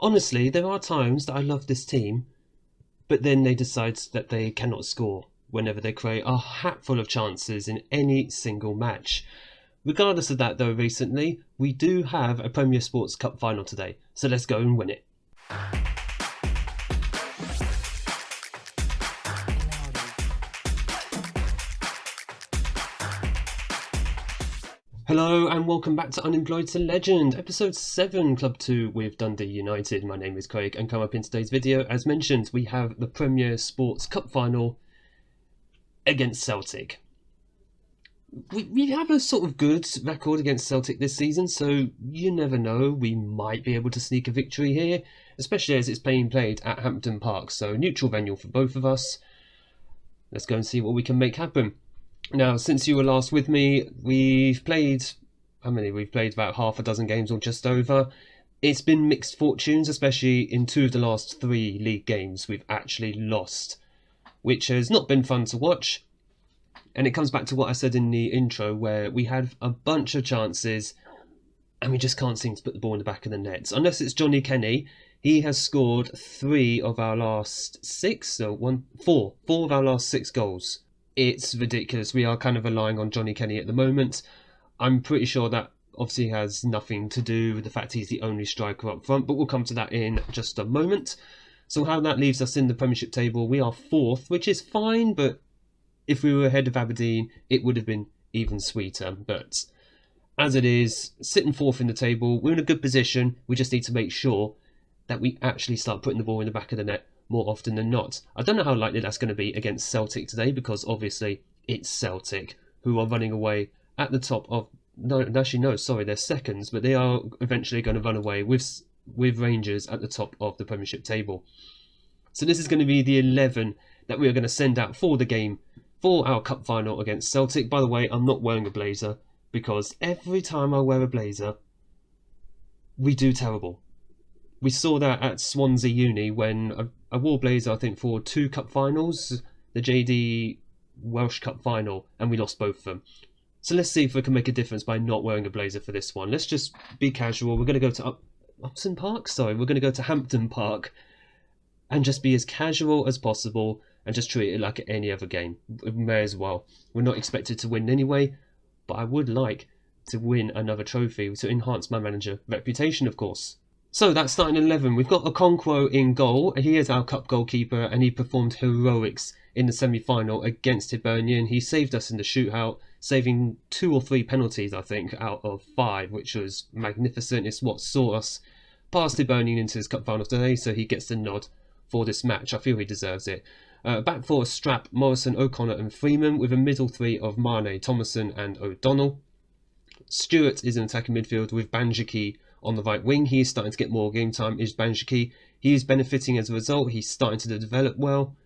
Honestly, there are times that I love this team, but then they decide that they cannot score whenever they create a hatful of chances in any single match. Regardless of that, though, recently, we do have a Premier Sports Cup final today, so let's go and win it. Hello and welcome back to Unemployed to Legend, episode 7, Club 2 with Dundee United. My name is Craig and come up in today's video, as mentioned, we have the Premier Sports Cup final against Celtic. We have a sort of good record against Celtic this season, so you never know, we might be able to sneak a victory here, especially as it's being played at Hampden Park, so neutral venue for both of us. Let's go and see what we can make happen. Now, since you were last with me, we've played, how many? We've played about half a dozen games or just over. It's been mixed fortunes, especially in 2 of the last 3 league games we've actually lost, which has not been fun to watch. And it comes back to what I said in the intro, where we had a bunch of chances and we just can't seem to put the ball in the back of the net. Unless it's Johnny Kenny, he has scored 3 of our last 6, so 4 of our last 6 goals. It's ridiculous. We are kind of relying on Johnny Kenny at the moment. I'm pretty sure that obviously has nothing to do with the fact he's the only striker up front, but we'll come to that in just a moment. So how that leaves us in the Premiership table, we are 4th, which is fine, but if we were ahead of Aberdeen, it would have been even sweeter. But as it is, sitting 4th in the table, we're in a good position. We just need to make sure that we actually start putting the ball in the back of the net more often than not. I don't know how likely that's going to be against Celtic today, because obviously it's Celtic who are running away at the top of... they're seconds, but they are eventually going to run away with Rangers at the top of the Premiership table. So this is going to be the 11 that we are going to send out for the game, for our cup final against Celtic. By the way, I'm not wearing a blazer, because every time I wear a blazer, we do terrible. We saw that at Swansea Uni when I wore blazer, I think, for 2 cup finals, the JD Welsh Cup final, and we lost both of them. So let's see if we can make a difference by not wearing a blazer for this one. Let's just be casual. We're going to go to Upton Park? Sorry, we're going to go to Hampden Park and just be as casual as possible and just treat it like any other game. We may as well. We're not expected to win anyway, but I would like to win another trophy to enhance my manager reputation, of course. So that's starting 11. We've got Okonkwo in goal. He is our cup goalkeeper and he performed heroics in the semi-final against Hibernian. He saved us in the shootout, saving 2 or 3 penalties, I think, out of 5, which was magnificent. It's what saw us past Hibernian into his cup final today, so he gets the nod for this match. I feel he deserves it. Back 4, Strap, Morrison, O'Connor and Freeman, with a middle 3 of Mane, Thomason and O'Donnell. Stewart is in attacking midfield with Banjaki on the right wing. He is starting to get more game time, is Banjaki. He is benefiting as a result. He's starting to develop well,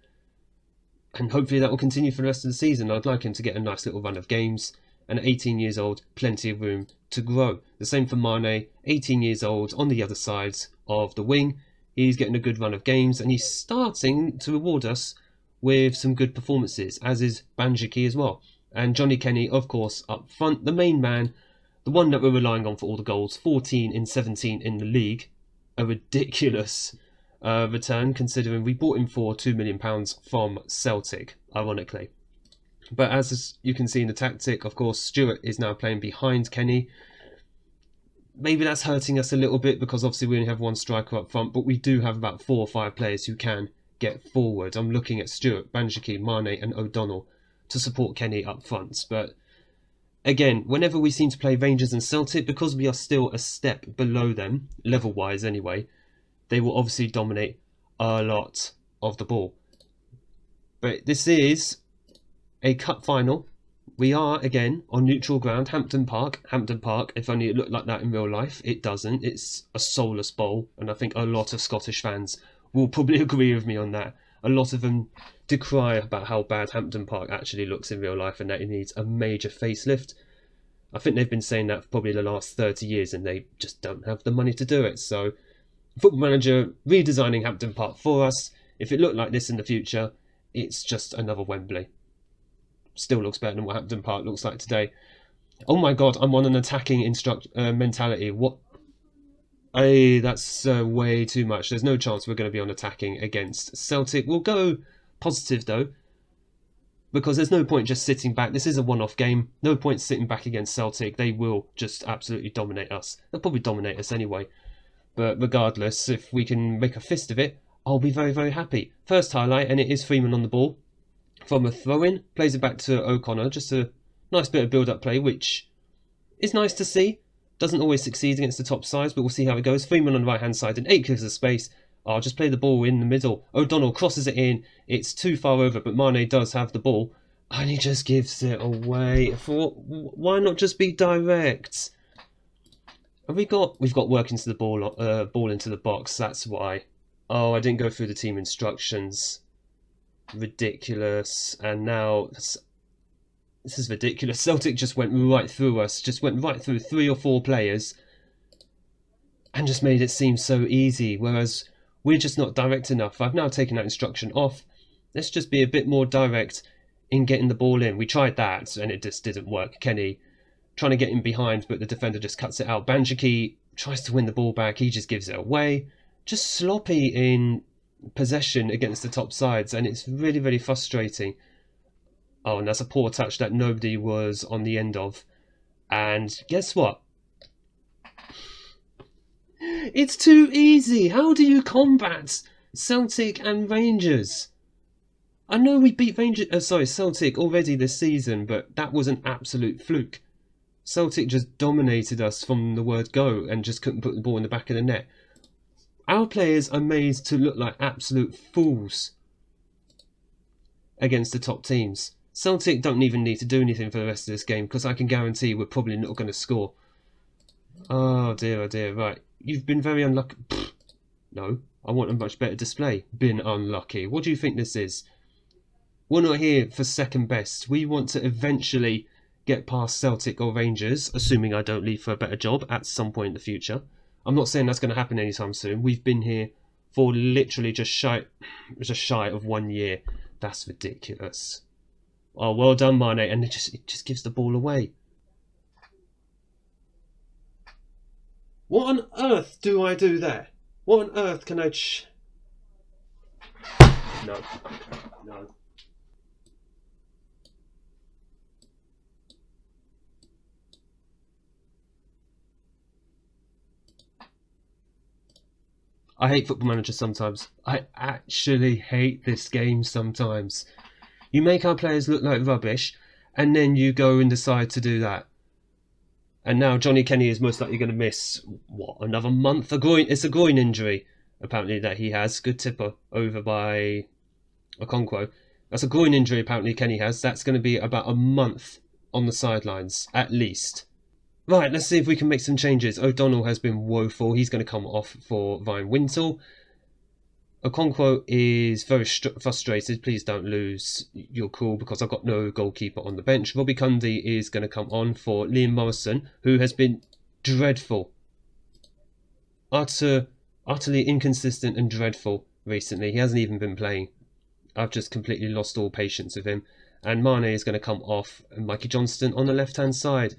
and hopefully that will continue for the rest of the season. I'd like him to get a nice little run of games, and at 18 years old, plenty of room to grow. The same for Mane, 18 years old, on the other side of the wing. He's getting a good run of games, and he's starting to reward us with some good performances, as is Banjaki as well. And Johnny Kenny, of course, up front, the main man, the one that we're relying on for all the goals, 14 in 17 in the league. A ridiculous return, considering we bought him for £2 million from Celtic, ironically. But as you can see in the tactic, of course, Stewart is now playing behind Kenny. Maybe that's hurting us a little bit, because obviously we only have 1 striker up front, but we do have about 4 or 5 players who can get forward. I'm looking at Stewart, Banjaki, Mane and O'Donnell to support Kenny up front. But again, whenever we seem to play Rangers and Celtic, because we are still a step below them, level-wise anyway, they will obviously dominate a lot of the ball. But this is a cup final. We are, again, on neutral ground, Hampden Park. Hampden Park, if only it looked like that in real life, it doesn't. It's a soulless bowl, and I think a lot of Scottish fans will probably agree with me on that. A lot of them decry about how bad Hampden Park actually looks in real life and that it needs a major facelift. I think they've been saying that for probably the last 30 years and they just don't have the money to do it. So, Football Manager redesigning Hampden Park for us. If it looked like this in the future, it's just another Wembley. Still looks better than what Hampden Park looks like today. Oh my god, I'm on an attacking mentality. What? Hey, that's way too much. There's no chance we're going to be on attacking against Celtic. We'll go positive though, because there's no point just sitting back. This is a one-off game. No point sitting back against Celtic. They will just absolutely dominate us. They'll probably dominate us anyway. But regardless, if we can make a fist of it, I'll be very, very happy. First highlight, and it is Freeman on the ball from a throw-in. Plays it back to O'Connor. Just a nice bit of build-up play, which is nice to see. Doesn't always succeed against the top sides, but we'll see how it goes. Freeman on the right-hand side, and 8 clears of space. I'll just play the ball in the middle. O'Donnell crosses it in. It's too far over, but Mane does have the ball. And he just gives it away. Why not just be direct? We've got work into the ball into the box. That's why. Oh, I didn't go through the team instructions. Ridiculous. And now this is ridiculous. Celtic just went right through us. Just went right through 3 or 4 players. And just made it seem so easy. Whereas we're just not direct enough. I've now taken that instruction off. Let's just be a bit more direct in getting the ball in. We tried that and it just didn't work. Kenny trying to get in behind, but the defender just cuts it out. Banjaki tries to win the ball back. He just gives it away. Just sloppy in possession against the top sides, and it's really, really frustrating. Oh, and that's a poor touch that nobody was on the end of. And guess what? It's too easy. How do you combat Celtic and Rangers? I know we beat Celtic already this season, but that was an absolute fluke. Celtic just dominated us from the word go and just couldn't put the ball in the back of the net. Our players are made to look like absolute fools against the top teams. Celtic don't even need to do anything for the rest of this game because I can guarantee we're probably not going to score. Oh dear, right. You've been very unlucky. No, I want a much better display. Been unlucky. What do you think this is? We're not here for second best. We want to eventually get past Celtic or Rangers, assuming I don't leave for a better job at some point in the future. I'm not saying that's going to happen anytime soon. We've been here for literally just shy of 1 year. That's ridiculous. Oh, well done, Mane. And it just gives the ball away. What on earth do I do there? What on earth can I... No. I hate Football Manager sometimes. I actually hate this game sometimes. You make our players look like rubbish, and then you go and decide to do that. And now Johnny Kenny is most likely going to miss, what, another month? It's a groin injury, apparently, that he has. Good tipper over by Okonkwo. That's a groin injury, apparently, Kenny has. That's going to be about a month on the sidelines, at least. Right, let's see if we can make some changes. O'Donnell has been woeful. He's going to come off for Ryan Wintle. Okonkwo is very frustrated. Please don't lose your cool because I've got no goalkeeper on the bench. Robbie Cundy is going to come on for Liam Morrison, who has been dreadful. Utterly inconsistent and dreadful recently. He hasn't even been playing. I've just completely lost all patience with him. And Mane is going to come off, and Mikey Johnston on the left-hand side.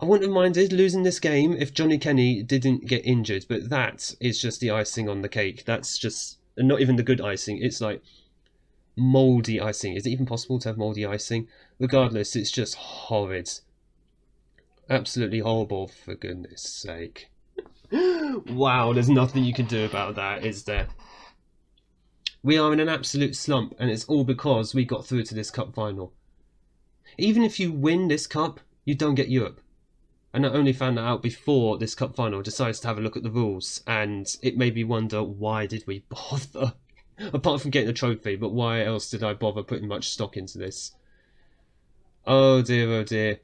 I wouldn't have minded losing this game if Johnny Kenny didn't get injured, but that is just the icing on the cake. That's just not even the good icing. It's like mouldy icing. Is it even possible to have mouldy icing? Regardless, it's just horrid. Absolutely horrible, for goodness sake. Wow, there's nothing you can do about that, is there? We are in an absolute slump, and it's all because we got through to this cup final. Even if you win this cup, you don't get Europe. And I only found that out before this cup final. Decided to have a look at the rules, and it made me wonder, why did we bother? Apart from getting a trophy, but why else did I bother putting much stock into this? Oh dear, oh dear.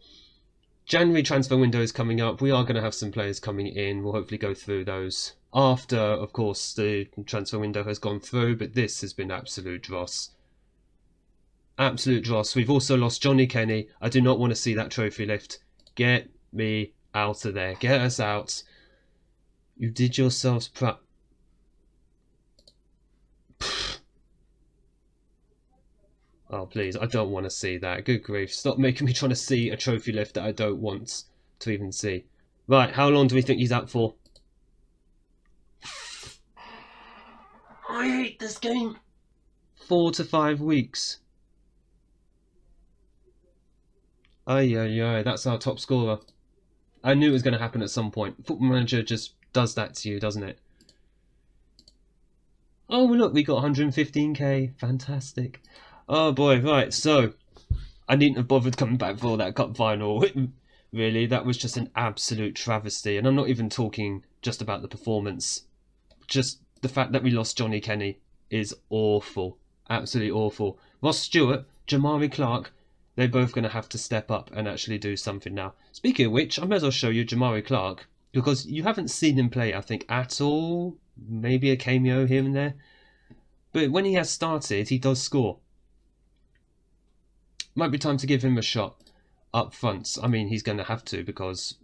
January transfer window is coming up. We are going to have some players coming in. We'll hopefully go through those after, of course, the transfer window has gone through, but this has been absolute dross. Absolute dross. We've also lost Johnny Kenny. I do not want to see that trophy lift. Get me out of there. Get us out. You did yourselves proud. Oh, please. I don't want to see that. Good grief. Stop making me trying to see a trophy lift that I don't want to even see. Right, how long do we think he's out for? I hate this game. 4 to 5 weeks. Ay, that's our top scorer. I knew it was going to happen at some point. Football Manager just does that to you, doesn't it? Oh, look, we got 115k. Fantastic. Oh boy, right, so I needn't have bothered coming back for that cup final. Really, that was just an absolute travesty. And I'm not even talking just about the performance. Just the fact that we lost Johnny Kenny is awful. Absolutely awful. Ross Stewart, Jamari Clark, they're both going to have to step up and actually do something now. Speaking of which, I may as well show you Jamari Clark, because you haven't seen him play, I think, at all. Maybe a cameo here and there. But when he has started, he does score. Might be time to give him a shot up front. I mean, he's going to have to, because,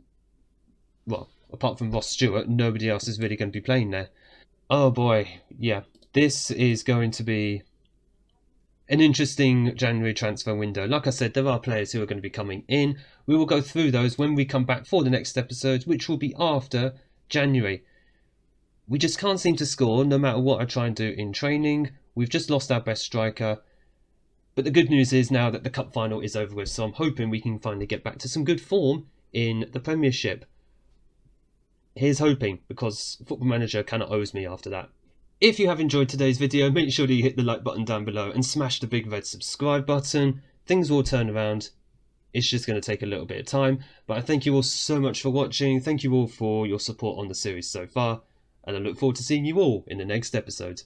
well, apart from Ross Stewart, nobody else is really going to be playing there. Oh boy, yeah. This is going to be an interesting January transfer window. Like I said, there are players who are going to be coming in. We will go through those when we come back for the next episode, which will be after January. We just can't seem to score, no matter what I try and do in training. We've just lost our best striker. But the good news is now that the cup final is over with, so I'm hoping we can finally get back to some good form in the Premiership. Here's hoping, because Football Manager kind of owes me after that. If you have enjoyed today's video, make sure that you hit the like button down below and smash the big red subscribe button. Things will turn around. It's just going to take a little bit of time, but I thank you all so much for watching. Thank you all for your support on the series so far, and I look forward to seeing you all in the next episode.